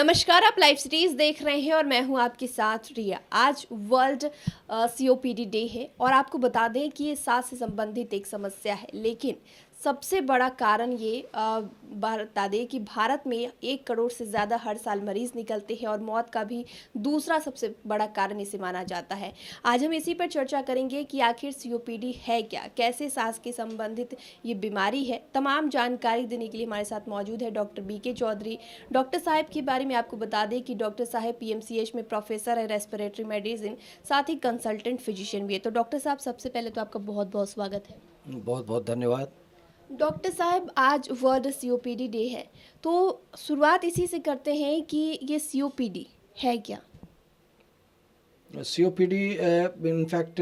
नमस्कार, आप live series देख रहे हैं और मैं हूं आपके साथ रिया। आज वर्ल्ड सीओपीडी डे है और आपको बता दें कि ये सांस से संबंधित एक समस्या है, लेकिन सबसे बड़ा कारण ये बता दें कि भारत में 1 करोड़ से ज़्यादा हर साल मरीज़ निकलते हैं और मौत का भी दूसरा सबसे बड़ा कारण इसे माना जाता है। आज हम इसी पर चर्चा करेंगे कि आखिर सीओपीडी है क्या, कैसे सांस के संबंधित ये बीमारी है। तमाम जानकारी देने के लिए हमारे साथ मौजूद है डॉक्टर बीके चौधरी। डॉक्टर साहब के बारे में आपको बता दें कि डॉक्टर साहब पीएमसीएच में प्रोफेसर है रेस्पिरेटरी मेडिसिन, साथ ही कंसल्टेंट फिजिशियन भी है। तो डॉक्टर साहब, सबसे पहले तो आपका बहुत बहुत स्वागत है। बहुत बहुत धन्यवाद। डॉक्टर साहब, आज वर्ल्ड सीओपीडी डे है, तो शुरुआत इसी से करते हैं कि ये सीओपीडी है क्या। सीओपीडी इनफैक्ट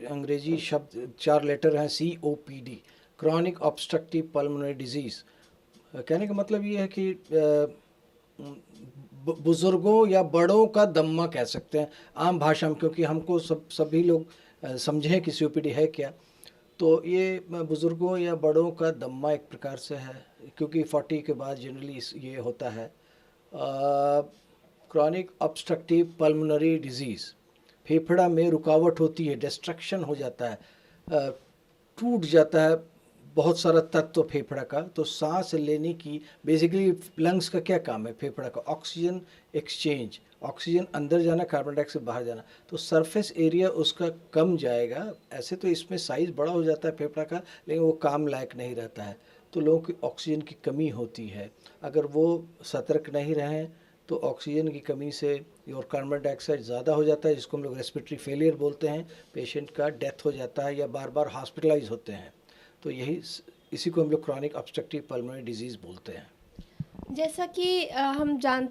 अंग्रेजी शब्द 4 लेटर हैं, COPD, chronic obstructive pulmonary disease. कहने का मतलब ये है कि बुज़ुर्गों या बड़ों का दम्मा कह सकते हैं आम भाषा में, क्योंकि हमको सभी लोग समझें कि सीओपीडी है क्या। तो ये बुज़ुर्गों या बड़ों का दम्मा एक प्रकार से है, क्योंकि 40 के बाद जनरली ये होता है। क्रॉनिक ऑब्स्ट्रक्टिव पल्मोनरी डिजीज़, फेफड़ा में रुकावट होती है, डिस्ट्रक्शन हो जाता है, टूट जाता है बहुत सारा तत्व फेफड़ा का। तो सांस लेने की बेसिकली लंग्स का क्या काम है, फेफड़ा का ऑक्सीजन एक्सचेंज, ऑक्सीजन अंदर जाना, कार्बन डाइऑक्साइड बाहर जाना। तो सरफेस एरिया उसका कम जाएगा। ऐसे तो इसमें साइज़ बड़ा हो जाता है फेफड़ा का, लेकिन वो काम लायक नहीं रहता है। तो लोगों की ऑक्सीजन की कमी होती है। अगर वो सतर्क नहीं रहें तो ऑक्सीजन की कमी से और कार्बन डाइऑक्साइड ज़्यादा हो जाता है, जिसको हम लोग रेस्पिरेटरी फेलियर बोलते हैं। पेशेंट का डेथ हो जाता है या बार बार हॉस्पिटलाइज होते हैं। तो इसी को हम लोग क्रॉनिक ऑब्स्ट्रक्टिव पल्मोनरी डिजीज़ बोलते हैं। जैसा कि हम जान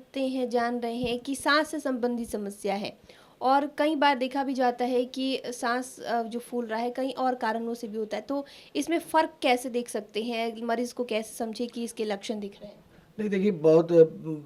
रहे हैं कि सांस से संबंधित समस्या है और कई बार देखा भी जाता है कि सांस जो फूल रहा है कई और कारणों से भी होता है। तो इसमें फ़र्क कैसे देख सकते हैं, मरीज़ को कैसे समझे कि इसके लक्षण दिख रहे हैं। नहीं, देखिए, बहुत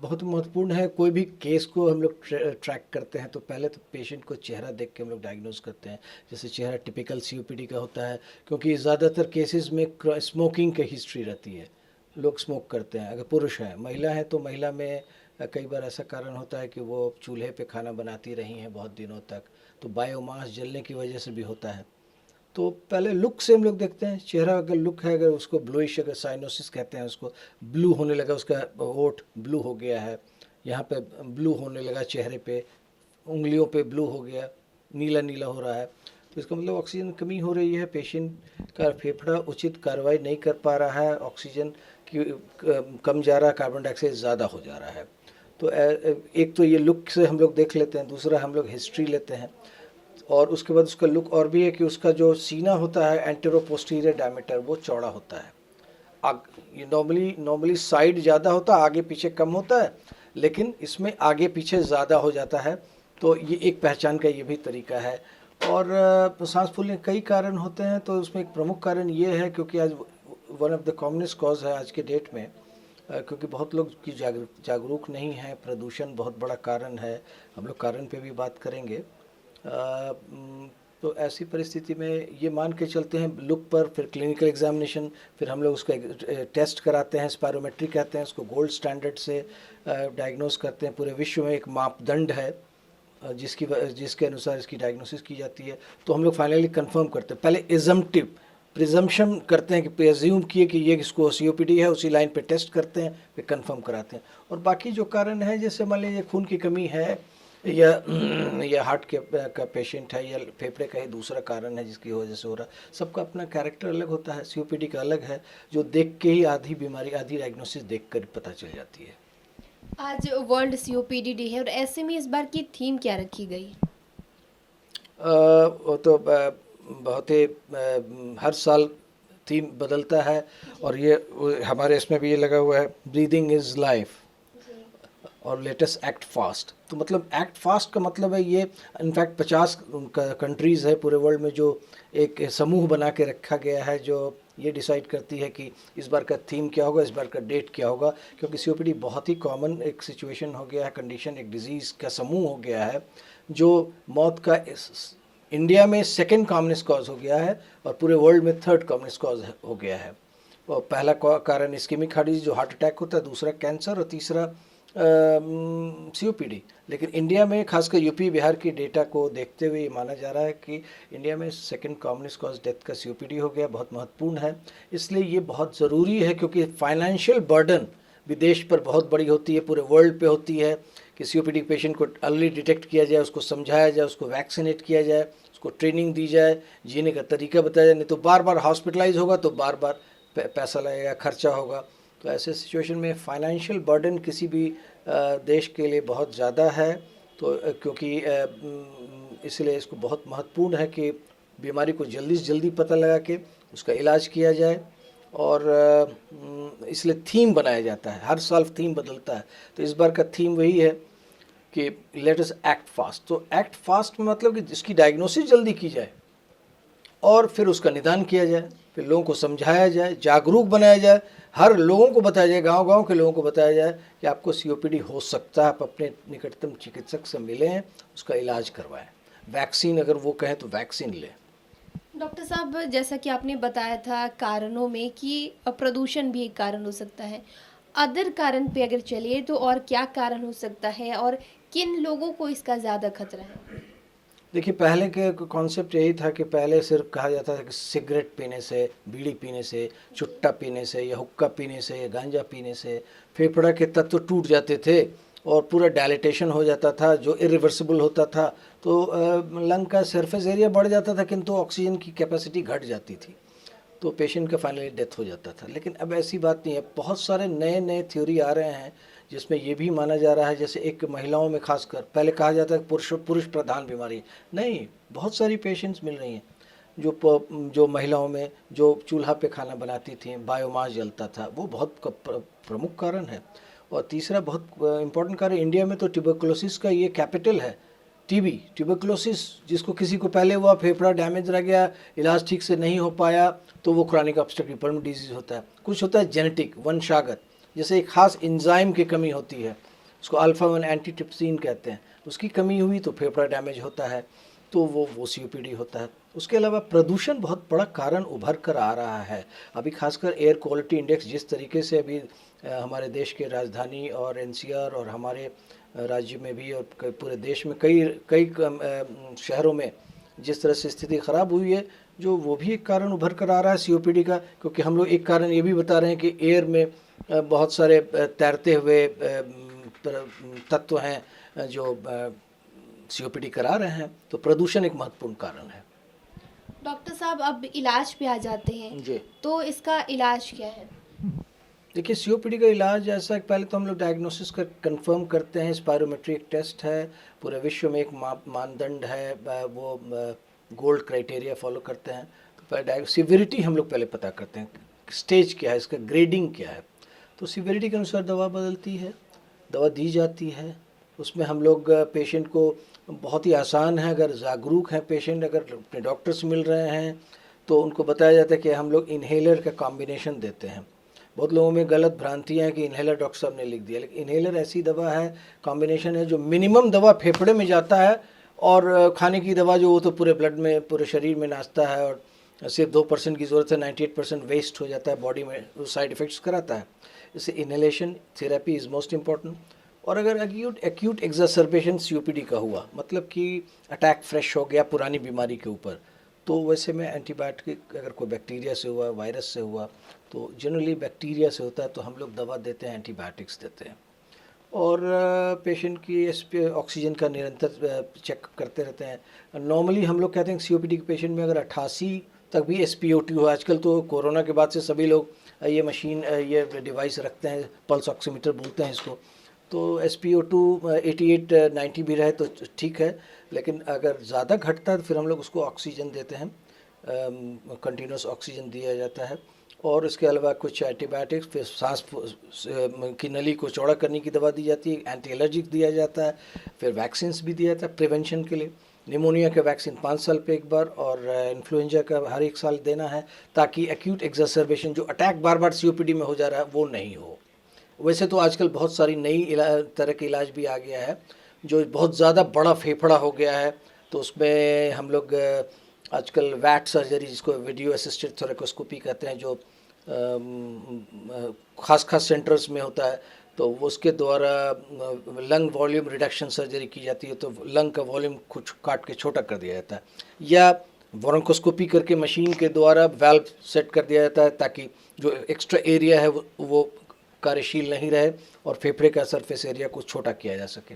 बहुत महत्वपूर्ण है। कोई भी केस को हम लोग ट्रैक करते हैं तो पहले तो पेशेंट को चेहरा देख के हम लोग डायग्नोज करते हैं। जैसे चेहरा टिपिकल सीओपीडी का होता है, क्योंकि ज़्यादातर केसेस में स्मोकिंग की हिस्ट्री रहती है, लोग स्मोक करते हैं। अगर पुरुष हैं, महिला है तो महिला में कई बार ऐसा कारण होता है कि वो चूल्हे पे खाना बनाती रही हैं बहुत दिनों तक, तो बायोमास जलने की वजह से भी होता है। तो पहले लुक से हम लोग देखते हैं, चेहरा अगर लुक है, अगर उसको ब्लूइश, अगर साइनोसिस कहते हैं उसको, ब्लू होने लगा, उसका होठ ब्लू हो गया है, यहाँ पे ब्लू होने लगा, चेहरे पे, उंगलियों पे ब्लू हो गया, नीला नीला हो रहा है, तो इसका मतलब ऑक्सीजन कमी हो रही है। पेशेंट का फेफड़ा उचित कार्रवाई नहीं कर पा रहा है, ऑक्सीजन की कम जा रहा है, कार्बन डाइऑक्साइड ज़्यादा हो जा रहा है। तो एक तो ये लुक से हम लोग देख लेते हैं, दूसरा हम लोग हिस्ट्री लेते हैं, और उसके बाद उसका लुक और भी है कि उसका जो सीना होता है एंटेरो पोस्टीरियर डायमीटर वो चौड़ा होता है। ये नॉर्मली साइड ज़्यादा होता है, आगे पीछे कम होता है, लेकिन इसमें आगे पीछे ज़्यादा हो जाता है। तो ये एक पहचान का ये भी तरीका है। और सांस फूलने के कई कारण होते हैं, तो उसमें एक प्रमुख कारण ये है, क्योंकि आज one of the commonest cause है आज के डेट में, क्योंकि बहुत लोग की जागरूक नहीं है। प्रदूषण बहुत बड़ा कारण है, हम लोग कारण पे भी बात करेंगे। तो ऐसी परिस्थिति में ये मान के चलते हैं लुक पर, फिर क्लिनिकल एग्जामिनेशन, फिर हम लोग उसका टेस्ट कराते हैं, स्पायरोमेट्री कहते हैं उसको, गोल्ड स्टैंडर्ड से डायग्नोस करते हैं। पूरे विश्व में एक मापदंड है जिसके अनुसार इसकी डायग्नोसिस की जाती है। तो हम लोग फाइनली कंफर्म करते हैं, पहले प्रिजम्पशन करते हैं कि प्रेज्यूम किए कि ये इसको सीओपीडी है, उसी लाइन पे टेस्ट करते हैं, फिर कंफर्म कराते हैं। और बाकी जो कारण है, जैसे मान लीजिए खून की कमी है, या हार्ट का पेशेंट है, या फेफड़े का ही दूसरा कारण है जिसकी वजह से हो रहा है, सबका अपना कैरेक्टर अलग होता है। सीओपीडी का अलग है, जो देख के ही आधी बीमारी, आधी डायग्नोसिस देख कर पता चल जाती है। आज वर्ल्ड सीओपीडी डे है और ऐसे में इस बार की थीम क्या रखी गई। वो तो बहुत ही हर साल थीम बदलता है, और ये हमारे इसमें भी ये लगा हुआ है, ब्रीदिंग इज़ लाइफ और लेटेस्ट एक्ट फास्ट। तो मतलब एक्ट फास्ट का मतलब है ये, इनफैक्ट 50 कंट्रीज़ है पूरे वर्ल्ड में जो एक समूह बना के रखा गया है, जो ये डिसाइड करती है कि इस बार का थीम क्या होगा, इस बार का डेट क्या होगा। क्योंकि सीओपीडी बहुत ही कॉमन एक सिचुएशन हो गया है, कंडीशन, एक डिजीज़ का समूह हो गया है, जो मौत का इंडिया में सेकेंड कॉमनेस्ट कॉज हो गया है और पूरे वर्ल्ड में थर्ड कॉमनेस्ट कॉज हो गया है। और पहला कारण इस्केमिक हार्ट डिजीज जो हार्ट अटैक होता है, दूसरा कैंसर, और तीसरा सीओपीडी। लेकिन इंडिया में खासकर यूपी बिहार की डेटा को देखते हुए ये माना जा रहा है कि इंडिया में सेकंड कॉमनेस्ट कॉज डेथ का सीओपीडी हो गया, बहुत महत्वपूर्ण है। इसलिए ये बहुत ज़रूरी है क्योंकि फाइनेंशियल बर्डन विदेश पर बहुत बड़ी होती है, पूरे वर्ल्ड पे होती है कि सीओपीडी पेशेंट को अर्ली डिटेक्ट किया जाए, उसको समझाया जाए, उसको वैक्सीनेट किया जाए, उसको ट्रेनिंग दी जाए, जीने का तरीका बताया जाए। नहीं तो बार बार हॉस्पिटलाइज होगा तो बार बार पैसा लगेगा, खर्चा होगा। तो ऐसे सिचुएशन में फाइनेंशियल बर्डन किसी भी देश के लिए बहुत ज़्यादा है। तो क्योंकि इसलिए इसको बहुत महत्वपूर्ण है कि बीमारी को जल्दी से जल्दी पता लगा के उसका इलाज किया जाए। और इसलिए थीम बनाया जाता है, हर साल थीम बदलता है। तो इस बार का थीम वही है कि लेट अस एक्ट फास्ट। तो एक्ट फास्ट में मतलब कि जिसकी डायग्नोसिस जल्दी की जाए और फिर उसका निदान किया जाए, फिर लोगों को समझाया जाए, जागरूक बनाया जाए, हर लोगों को बताया जाए, गांव-गांव के लोगों को बताया जाए कि आपको सीओपीडी हो सकता है, आप अपने निकटतम चिकित्सक से मिलें, उसका इलाज करवाएं। वैक्सीन अगर वो कहें तो वैक्सीन लें। डॉक्टर साहब, जैसा कि आपने बताया था कारणों में कि प्रदूषण भी एक कारण हो सकता है, अदर कारण पे अगर चलिए तो और क्या कारण हो सकता है और किन लोगों को इसका ज़्यादा खतरा है? देखिए, पहले के कॉन्सेप्ट यही था कि पहले सिर्फ कहा जाता था कि सिगरेट पीने से, बीड़ी पीने से, चुट्टा पीने से या हुक्का पीने से या गांजा पीने से फेफड़ा के तत्व टूट जाते थे और पूरा डायलिटेशन हो जाता था जो इरिवर्सिबल होता था। तो लंग का सरफेस एरिया बढ़ जाता था किंतु ऑक्सीजन की कैपेसिटी घट जाती थी, तो पेशेंट का फाइनली डेथ हो जाता था। लेकिन अब ऐसी बात नहीं है, बहुत सारे नए नए थ्योरी आ रहे हैं जिसमें ये भी माना जा रहा है, जैसे एक महिलाओं में खासकर पहले कहा जाता है पुरुष प्रधान बीमारी, नहीं, बहुत सारी पेशेंट्स मिल रही हैं जो महिलाओं में जो चूल्हा पे खाना बनाती थी, बायोमास जलता था, वो बहुत प्रमुख कारण है। और तीसरा बहुत इम्पोर्टेंट कारण, इंडिया में तो ट्यूबरकुलोसिस का ये कैपिटल है। टीबी, ट्यूबरकुलोसिस, जिसको किसी को पहले हुआ, फेफड़ा डैमेज रह गया, इलाज ठीक से नहीं हो पाया, तो वो क्रॉनिक ऑब्स्ट्रक्टिव पल्मोनरी डिजीज होता है। कुछ होता है जेनेटिक, वंशागत, जैसे एक खास एंजाइम की कमी होती है, उसको अल्फा 1 एंटीट्रिप्सिन कहते हैं, उसकी कमी हुई तो फेफड़ा डैमेज होता है, तो वो सीओपीडी होता है। उसके अलावा प्रदूषण बहुत बड़ा कारण उभर कर आ रहा है। अभी खासकर एयर क्वालिटी इंडेक्स जिस तरीके से अभी हमारे देश के राजधानी और एनसीआर और हमारे राज्य में भी और पूरे देश में कई शहरों में जिस तरह से स्थिति ख़राब हुई है, जो वो भी एक कारण उभर कर आ रहा है सीओपीडी का। क्योंकि हम लोग एक कारण ये भी बता रहे हैं कि एयर में बहुत सारे तैरते हुए तत्व हैं जो सीओपीडी करा रहे हैं, तो प्रदूषण एक महत्वपूर्ण कारण है। डॉक्टर साहब, अब इलाज पे आ जाते हैं जी, तो इसका इलाज क्या है? देखिए, सीओपीडी का इलाज ऐसा है, पहले तो हम लोग डायग्नोसिस का कंफर्म करते हैं। स्पायरोमेट्री एक टेस्ट है, पूरे विश्व में एक मानदंड है, वो गोल्ड क्राइटेरिया फॉलो करते हैं। तो पहले सिविरिटी हम लोग पहले पता करते हैं, स्टेज क्या है, इसका ग्रेडिंग क्या है। तो सिविरिटी के अनुसार दवा बदलती है, दवा दी जाती है। उसमें हम लोग पेशेंट को, बहुत ही आसान है, अगर जागरूक हैं पेशेंट, अगर अपने डॉक्टर से मिल रहे हैं तो उनको बताया जाता है कि हम लोग इन्हेलर का कॉम्बिनेशन देते हैं। बहुत लोगों में गलत भ्रांतियाँ हैं कि इन्हेलर डॉक्टर साहब ने लिख दिया, लेकिन इन्हेलर ऐसी दवा है, कॉम्बिनेशन है, जो मिनिमम दवा फेफड़े में जाता है और खाने की दवा जो वो तो पूरे ब्लड में, पूरे शरीर में नाचता है और सिर्फ 2% की ज़रूरत है, 98% वेस्ट हो जाता है बॉडी में, वो साइड इफ़ेक्ट्स कराता है। इससे inhalation therapy is most important. और अगर एक्यूट एग्जासर्बेशन सीओपीडी का हुआ, मतलब कि अटैक फ्रेश हो गया पुरानी बीमारी के ऊपर, तो वैसे में एंटीबायोटिक, अगर कोई बैक्टीरिया से हुआ, वायरस से हुआ, तो जनरली बैक्टीरिया से होता है तो हम लोग दवा देते हैं, एंटीबायोटिक्स देते हैं। और पेशेंट की ऑक्सीजन का निरंतर चेक करते रहते हैं। नॉर्मली हम लोग कहते हैं सीओपीडी के पेशेंट में अगर 88 तक भी SpO2 हो, आजकल तो कोरोना के बाद से सभी लोग ये मशीन, ये डिवाइस रखते हैं, पल्स ऑक्सीमीटर बोलते हैं इसको, तो SpO2 88-90 भी रहे तो ठीक है। लेकिन अगर ज़्यादा घटता है तो फिर हम लोग उसको ऑक्सीजन देते हैं, कंटिन्यूस ऑक्सीजन दिया जाता है। और इसके अलावा कुछ एंटीबायोटिक्स, फिर सांस की नली को चौड़ा करने की दवा दी जाती है, एंटी एलर्जिक दिया जाता है, फिर वैक्सीन्स भी दिया जाता है प्रिवेंशन के लिए। निमोनिया का वैक्सीन 5 साल पे एक बार और इन्फ्लुएंजा का हर 1 साल देना है, ताकि एक्यूट एग्जासर्बेशन, जो अटैक बार बार सीओपीडी में हो जा रहा है, वो नहीं हो। वैसे तो आजकल बहुत सारी नई तरह के इलाज भी आ गया है, जो बहुत ज़्यादा बड़ा फेफड़ा हो गया है तो उसमें हम लोग आजकल वैट सर्जरी, जिसको वीडियो असिस्टेड थोरेकोस्कोपी कहते हैं, जो खास सेंटर्स में होता है, तो उसके द्वारा लंग वॉल्यूम रिडक्शन सर्जरी की जाती है, तो लंग का वॉल्यूम कुछ काट के छोटा कर दिया जाता है, या ब्रोंकोस्कोपी करके मशीन के द्वारा वाल्व सेट कर दिया जाता है ताकि जो एक्स्ट्रा एरिया है वो कार्यशील नहीं रहे और फेफड़े का सरफेस एरिया को छोटा किया जा सके।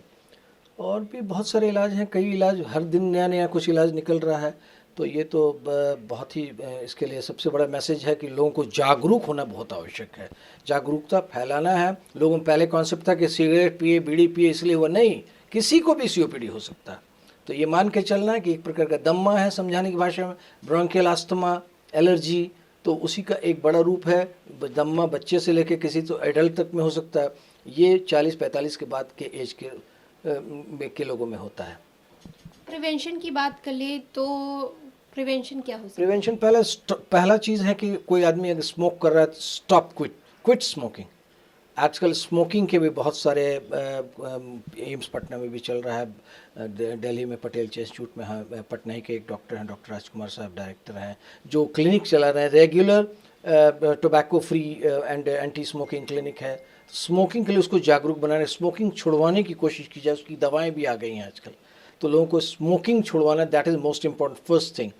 और भी बहुत सारे इलाज हैं, कई इलाज, हर दिन नया नया कुछ इलाज निकल रहा है। तो ये तो बहुत ही इसके लिए सबसे बड़ा मैसेज है कि लोगों को जागरूक होना बहुत आवश्यक है, जागरूकता फैलाना है। लोगों में पहले कॉन्सेप्ट था कि सिगरेट पिए, बीड़ी पिए इसलिए वो नहीं, किसी को भी सीओपीडी हो सकता है। तो ये मान के चलना है कि एक प्रकार का दम्मा है समझाने की भाषा में, ब्रोंकियल अस्थमा, एलर्जी, तो उसी का एक बड़ा रूप है। दम्मा बच्चे से लेकर किसी तो एडल्ट तक में हो सकता है। ये 40-45 के बाद के एज के लोगों में होता है। प्रिवेंशन की बात कर ले तो प्रिवेंशन क्या हो सकता है? प्रिवेंशन पहला चीज़ है कि कोई आदमी अगर स्मोक कर रहा है तो स्टॉप, क्विट स्मोकिंग। आजकल स्मोकिंग के भी बहुत सारे एम्स पटना में भी चल रहा है, दिल्ली में पटेल इंस्टीट्यूट में, हाँ, पटना ही के एक डॉक्टर हैं, डॉक्टर राजकुमार साहब डायरेक्टर हैं, जो क्लिनिक चला रहे हैं, regular tobacco free and anti smoking clinic है। स्मोकिंग के लिए उसको जागरूक बनाने, स्मोकिंग छुड़वाने की कोशिश की जाए, उसकी दवाएं भी आ गई हैं आजकल, तो लोगों को स्मोकिंग छुड़वाना, that is most important first thing.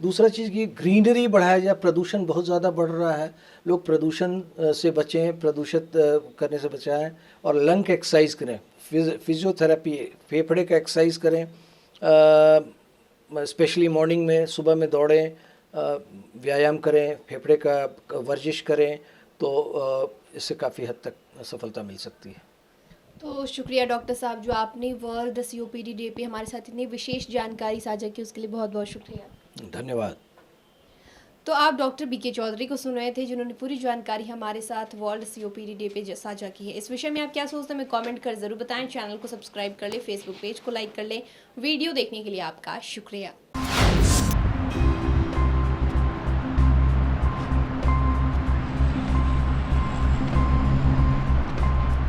दूसरा चीज़ कि ग्रीनरी बढ़ाया जाए, प्रदूषण बहुत ज़्यादा बढ़ रहा है, लोग प्रदूषण से बचें, प्रदूषित करने से बचाएं, और लंग एक्सरसाइज करें, फिजियोथेरेपी, फेफड़े का एक्सरसाइज करें, स्पेशली मॉर्निंग में, सुबह में दौड़ें, व्यायाम करें, फेफड़े का वर्जिश करें, तो इससे काफ़ी हद तक सफलता मिल सकती है। तो शुक्रिया डॉक्टर साहब, जो आपने वर्ल्ड सीओपीडी डे पे हमारे साथ इतनी विशेष जानकारी साझा की, उसके लिए बहुत बहुत शुक्रिया। धन्यवाद। तो आप डॉक्टर बीके चौधरी को सुन रहे थे, जिन्होंने पूरी जानकारी हमारे साथ वर्ल्ड सीओपीडी डे पे साझा की है। इस विषय में आप क्या सोचते हैं, हमें कमेंट कर ज़रूर बताएं। चैनल को सब्सक्राइब कर लें, फेसबुक पेज को लाइक कर लें। वीडियो देखने के लिए आपका शुक्रिया।